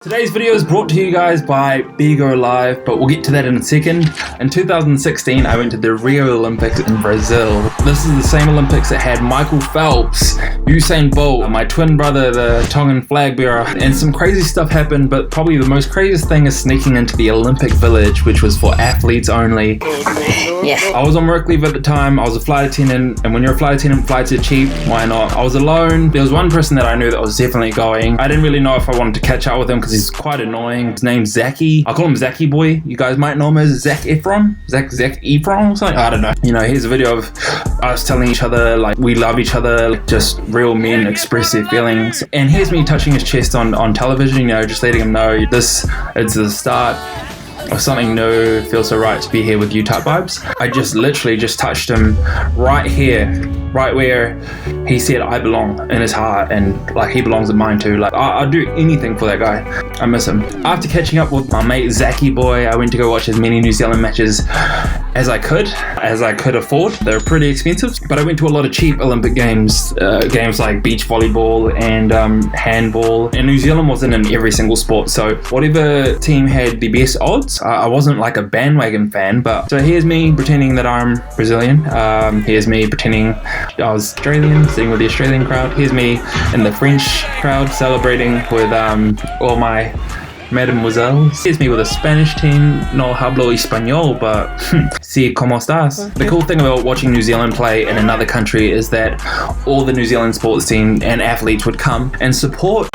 Today's video is brought to you guys by Bigo Live, but we'll get to that in a second. In 2016, I went to the Rio Olympics in Brazil. This is the same Olympics that had Michael Phelps, Usain Bolt, my twin brother, the Tongan flag bearer, and some crazy stuff happened, but probably the most craziest thing is sneaking into the Olympic Village, which was for athletes only. Yeah. I was on work leave at the time. I was a flight attendant, and when you're a flight attendant, flights are cheap. Why not? I was alone. There was one person that I knew that was definitely going. I didn't really know if I wanted to catch up with him because he's quite annoying. His name's Zachy. I call him Zachy Boy. You guys might know him as Zac Efron. Zac Efron or something? I don't know. You know, here's a video of us telling each other like we love each other, like just real men express their feelings. And here's me touching his chest on television, you know, just letting him know this is the start of something new. Feels so right to be here with you type vibes. I just literally just touched him right here, right where he said I belong in his heart, and like he belongs in mine too. Like I'd do anything for that guy. I miss him. After catching up with my mate Zachy Boy, I went to go watch as many New Zealand matches as I could afford. They were pretty expensive, but I went to a lot of cheap Olympic games, games like beach volleyball and handball. And New Zealand wasn't in every single sport, so whatever team had the best odds, I wasn't like a bandwagon fan. But so here's me pretending that I'm Brazilian. Here's me pretending I was Australian, sitting with the Australian crowd. Here's me in the French crowd celebrating with all my mademoiselles. Here's me with a Spanish team. No hablo español, but sí, ¿cómo estás? The cool thing about watching New Zealand play in another country is that all the New Zealand sports team and athletes would come and support.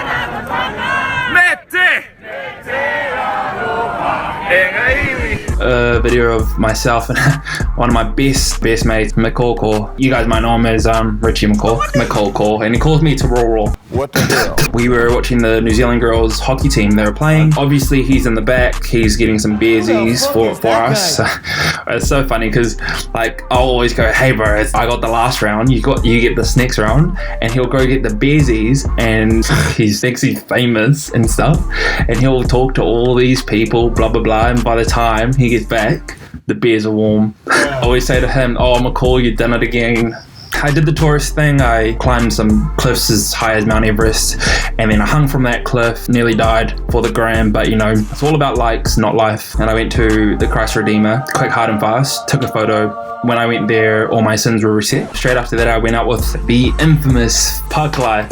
A video of myself and one of my best mates, McCall. You guys might know him as Richie McCall, and he calls me Torrell. What the hell? We were watching the New Zealand girls hockey team. They were playing. Obviously, he's in the back. He's getting some beersies for us. It's so funny because like I'll always go, "Hey, bro, I got the last round. You get this next round," and he'll go get the beersies, and he thinks he's famous and stuff, and he'll talk to all these people, blah blah blah. And by the time he gets back, the beers are warm. I always say to him, "Oh, McCall, you've done it again." I did the tourist thing. I climbed some cliffs as high as Mount Everest, and then I hung from that cliff, nearly died for the gram, but you know, it's all about likes, not life. And I went to the Christ Redeemer, quick, hard and fast, took a photo. When I went there, all my sins were reset. Straight after that, I went out with the infamous Puck Life,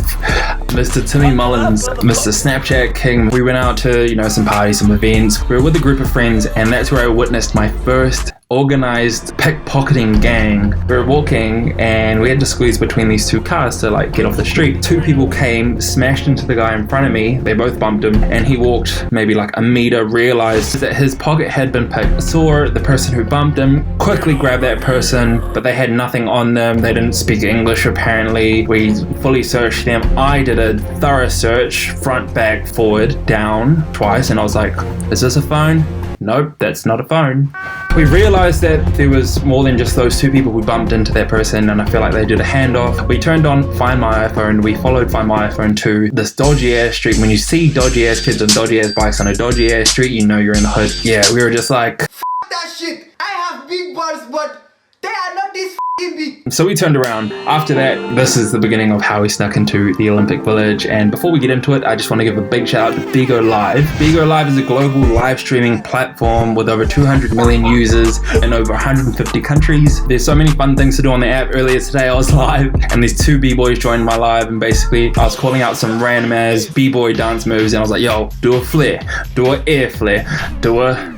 Mr. Timmy Mullins, Mr. Snapchat King. We went out to, you know, some parties, some events. We were with a group of friends, and that's where I witnessed my first organized pickpocketing gang. We were walking and we had to squeeze between these two cars to like get off the street. Two people came, smashed into the guy in front of me. They both bumped him, and he walked maybe like a meter, realized that his pocket had been picked. Saw the person who bumped him, quickly grabbed that person, but they had nothing on them. They didn't speak English apparently. We fully searched them. I did a thorough search, front, back, forward, down, twice, and I was like, is this a phone? Nope, that's not a phone. We realized that there was more than just those two people who bumped into that person, and I feel like they did a handoff. We turned on Find My iPhone. We followed Find My iPhone to this dodgy ass street. When you see dodgy ass kids on dodgy ass bikes on a dodgy ass street, you know you're in the hood. Yeah, we were just like, F that shit. I have big balls, but they are not this f***ing big. so we turned around. After that, this is the beginning of how we snuck into the Olympic Village. And before we get into it, I just want to give a big shout out to Bigo Live. Bigo Live is a global live streaming platform with over 200 million users in over 150 countries. There's so many fun things to do on the app. Earlier today, I was live, and these two b-boys joined my live, and basically I was calling out some random ass b-boy dance moves, and I was like, yo, do a flare, do an air flare, do a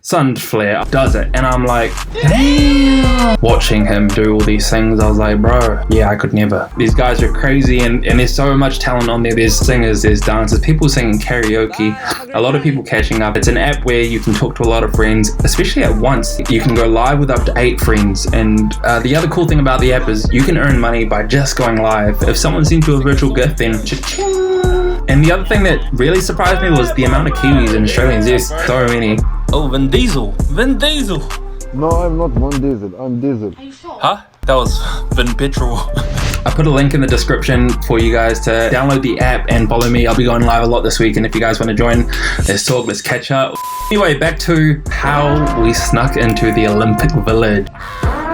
sun flare, does it, and I'm like, damn. Watching him do all these things, I was like, bro, yeah, I could never. These guys are crazy, and there's so much talent on there. There's singers, there's dancers, people singing karaoke, a lot of people catching up. It's an app where you can talk to a lot of friends, especially at once. You can go live with up to 8 friends, and the other cool thing about the app is you can earn money by just going live. If someone sends you a virtual gift, then cha-ching. And the other thing that really surprised me was the amount of Kiwis and Australians. There's so many. Oh, Vin Diesel. No, I'm not Vin Diesel. I'm Diesel. Huh? That was Vin Petrol. I put a link in the description for you guys to download the app and follow me. I'll be going live a lot this week, and if you guys want to join, let's talk, let's catch up. Anyway, back to how we snuck into the Olympic Village.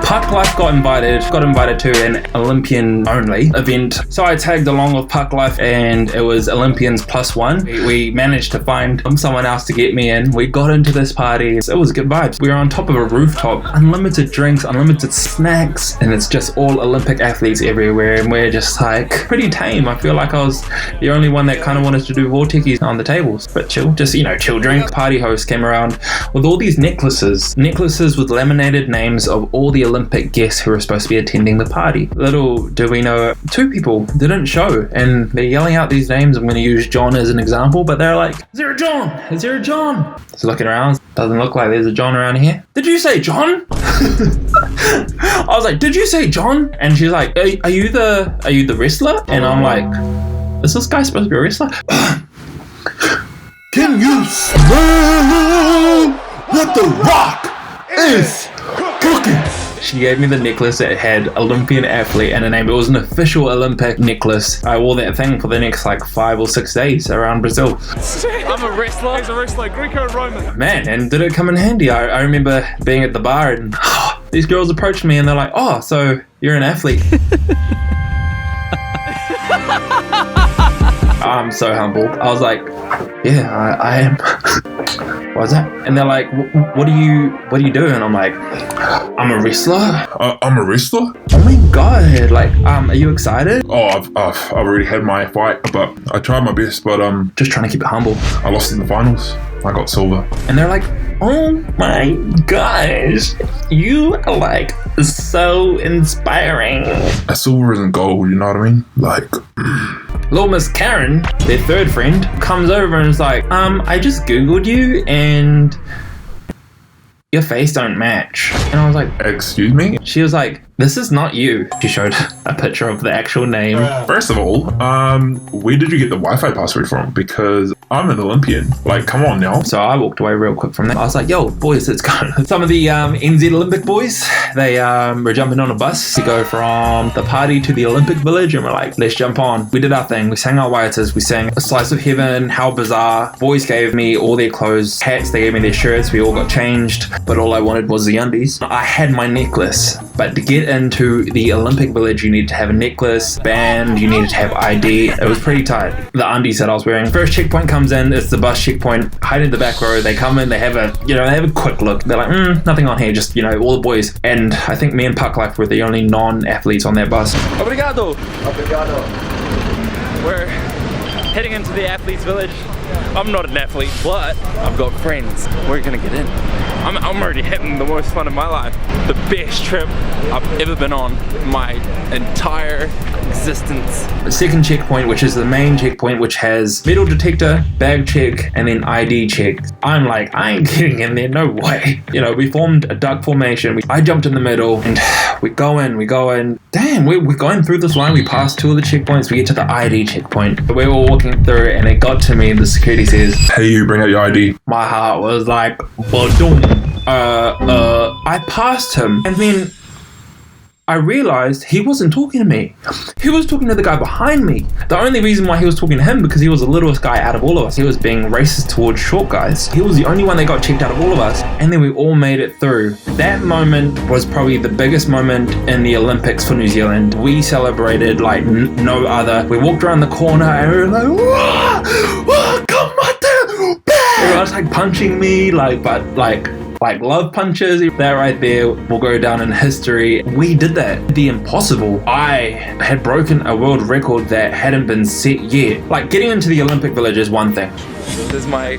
Puck Life got invited to an Olympian only event. So I tagged along with Puck Life, and it was Olympians +1. We managed to find someone else to get me in. We got into this party. It was good vibes. We were on top of a rooftop, unlimited drinks, unlimited snacks, and it's just all Olympic athletes everywhere, and we're just like pretty tame. I feel like I was the only one that kind of wanted to do vortices on the tables, but chill, just, you know, chill drink. Party host came around with all these necklaces with laminated names of all the Olympic guests who were supposed to be attending the party. Little do we know, 2 people didn't show, and they're yelling out these names. I'm going to use John as an example, but they're like, is there a John? Is there a John? So looking around, doesn't look like there's a John around here. Did you say John? I was like, did you say John? And she's like, are you the wrestler? And I'm like, is this guy supposed to be a wrestler? Can you smell what the Rock is cooking? She gave me the necklace that had Olympian athlete and a name. It was an official Olympic necklace. I wore that thing for the next like 5 or 6 days around Brazil. I'm a wrestler. He's a wrestler, Greco-Roman. Man, and did it come in handy? I remember being at the bar and these girls approached me and they're like, oh, so you're an athlete. I'm so humbled. I was like, yeah, I am. What's that? And they're like, what do you do? And I'm like, I'm a wrestler. I'm a wrestler? Oh my god, like, are you excited? Oh, I've already had my fight, but I tried my best, but just trying to keep it humble. I lost in the finals. I got silver. And they're like, oh my gosh, you are like so inspiring. A silver isn't gold, you know what I mean? Like, little Miss Karen, their third friend, comes over and is like, I just googled you and your face don't match. And I was like, excuse me? She was like, this is not you. She showed a picture of the actual name. First of all, where did you get the Wi-Fi password from? Because I'm an Olympian. Like, come on now. So I walked away real quick from that. I was like, yo, boys, let's go. Some of the NZ Olympic boys, they were jumping on a bus to go from the party to the Olympic Village, and we're like, let's jump on. We did our thing. We sang our waitas. We sang A Slice of Heaven, How Bizarre. Boys gave me all their clothes, hats. They gave me their shirts. We all got changed, but all I wanted was the undies. I had my necklace, but to get into the Olympic Village, you need to have a necklace, band, you needed to have ID. It was pretty tight. The undies that I was wearing. First checkpoint comes in, it's the bus checkpoint. Hide in the back row. They come in, they have a quick look. They're like, nothing on here, just, all the boys. And I think me and Puck Life were the only non-athletes on that bus. Obrigado. We're heading into the athletes village. I'm not an athlete, but I've got friends. We're gonna get in. I'm already having the most fun of my life. The best trip I've ever been on in my entire existence. The second checkpoint, which is the main checkpoint, which has metal detector, bag check, and then ID check. I'm like, I ain't getting in there, no way. We formed a duck formation. I jumped in the middle, and we go in. Damn, we're going through this line. We passed 2 of the checkpoints. We get to the ID checkpoint. We were walking through, and it got to me, and the security says, hey, you bring out your ID. My heart was like, ba-doom. I passed him, and then I realized he wasn't talking to me. He was talking to the guy behind me. The only reason why he was talking to him because he was the littlest guy out of all of us. He was being racist towards short guys. He was the only one that got checked out of all of us, and then we all made it through. That moment was probably the biggest moment in the Olympics for New Zealand. We celebrated like no other. We walked around the corner and we were like, whoa, come on, everyone was like punching me, like love punches. That right there will go down in history. We did that. The impossible. I had broken a world record that hadn't been set yet. Like, getting into the Olympic Village is one thing. This is my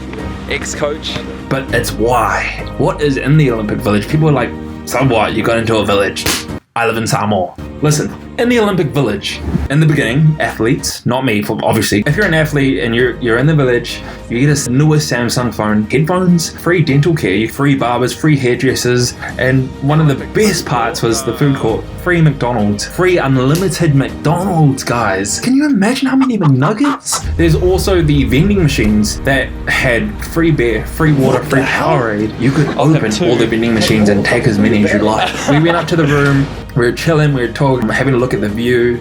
ex-coach. But it's why. What is in the Olympic Village? People are like, so what? You got into a village. I live in Samoa. Listen, in the Olympic Village, in the beginning, athletes, not me, obviously. If you're an athlete and you're in the village, you get a newest Samsung phone, headphones, free dental care, free barbers, free hairdressers, and one of the best parts was the food court. Free McDonald's. Free unlimited McDonald's, guys. Can you imagine how many McNuggets? There's also the vending machines that had free beer, free water, free Powerade. You could open all the vending machines and take as many as you like. We went up to the room, we were chilling, we were talking, having a look at the view.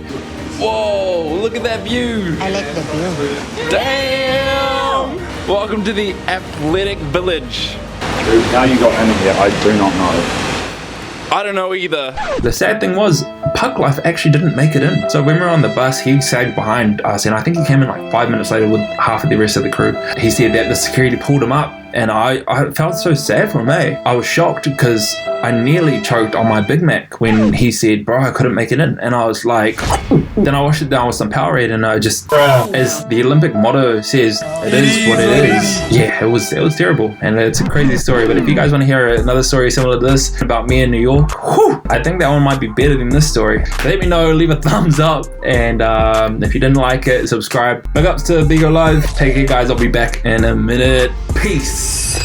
Whoa, look at that view. I like the view. Damn! Welcome to the athletic village. How you got in here, I do not know. I don't know either. The sad thing was, Puck Life actually didn't make it in. So when we were on the bus, he sagged behind us, and I think he came in like 5 minutes later with half of the rest of the crew. He said that the security pulled him up, and I felt so sad for him, eh? I was shocked because I nearly choked on my Big Mac when he said, bro, I couldn't make it in. And I was like, then I washed it down with some Powerade, and I just, as the Olympic motto says, it is what it is. Yeah, it was terrible, and it's a crazy story. But if you guys want to hear another story similar to this about me in New York, I think that one might be better than this story. Let me know, leave a thumbs up, and if you didn't like it, subscribe. Big ups to Bigo Live. Take care, guys. I'll be back in a minute. Peace.